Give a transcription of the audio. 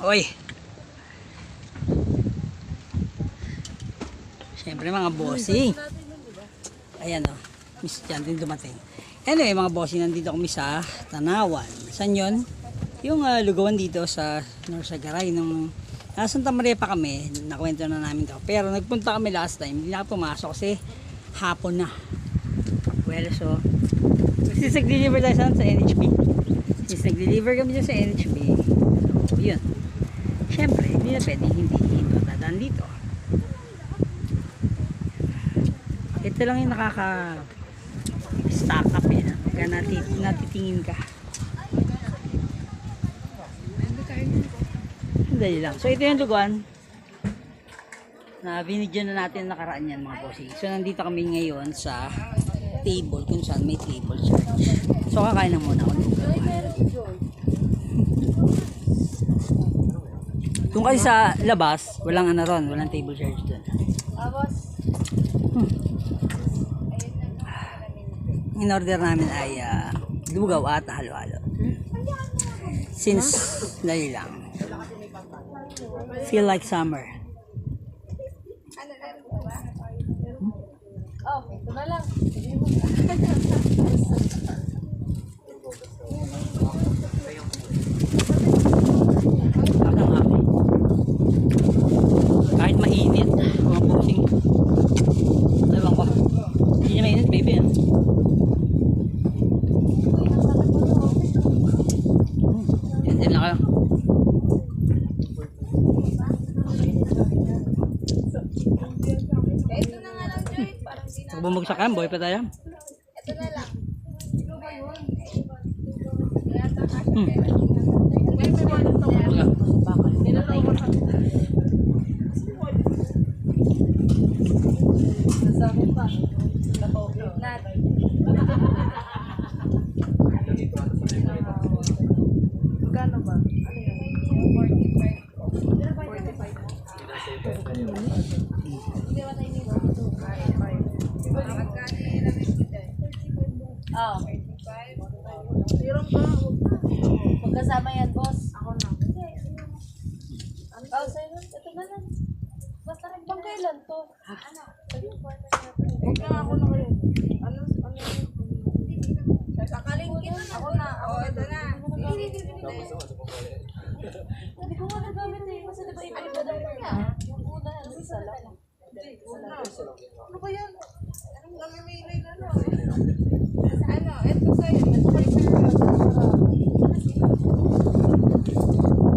Oy. Siyempre mga bossing. Ayan o. Miss Jan din dumating. Anyway mga bossing, nandito kami sa Tanawan. Saan yun? Yung lugawan dito sa Norsagaray. Nung Santa Maria pa kami, nakwento na namin to. Pero nagpunta kami last time, hindi na pumasok kasi hapon na. Well, so since nag-deliver tayo sa NHB, since nag-deliver kami dyan sa NHB, so yun, syempre hindi na pwede hindi ito dadaan dito. Ito lang yung nakaka stack up eh, pagka natitingin ka. Dali lang. So ito yung lugawan na binigyan na natin nakaraan yan mga bossing. So nandito kami ngayon sa table kung saan may table church. So kakain na muna ako. Kung kasi sa labas, walang ano ron, walang table church doon. In order namin ay lugaw at halo-halo. Since dali lang. Feel like summer. Oh, ito na lang. Kahit mainit, mga pusing. Ewan ko. Hindi niya mainit, baby. Yan din lang kayo. Ito na nga lang, Joy. Parang di na. Pag bumagsak yan, boy pa tayo. Ito na lang. Sasabi pa. Magkano ba? Ano yun? 45. Hindi ba tayo nito? 45. Oh. 35. Tirong ba? Magkasama yan, boss. Ako na. Oh, sa'yo nun. Ito na lang. Basta rin bang kailan to? Ano? Huwag na ako na kayo. Ano? Sakalingkin na. Ako na. Oo, ito na. Hindi ko nga nagamit eh. Kasi diba iba-iba daw na. Yung una, isa lang. Ano ba yan? Anong namimili na no? Ano? Ito sa'yo.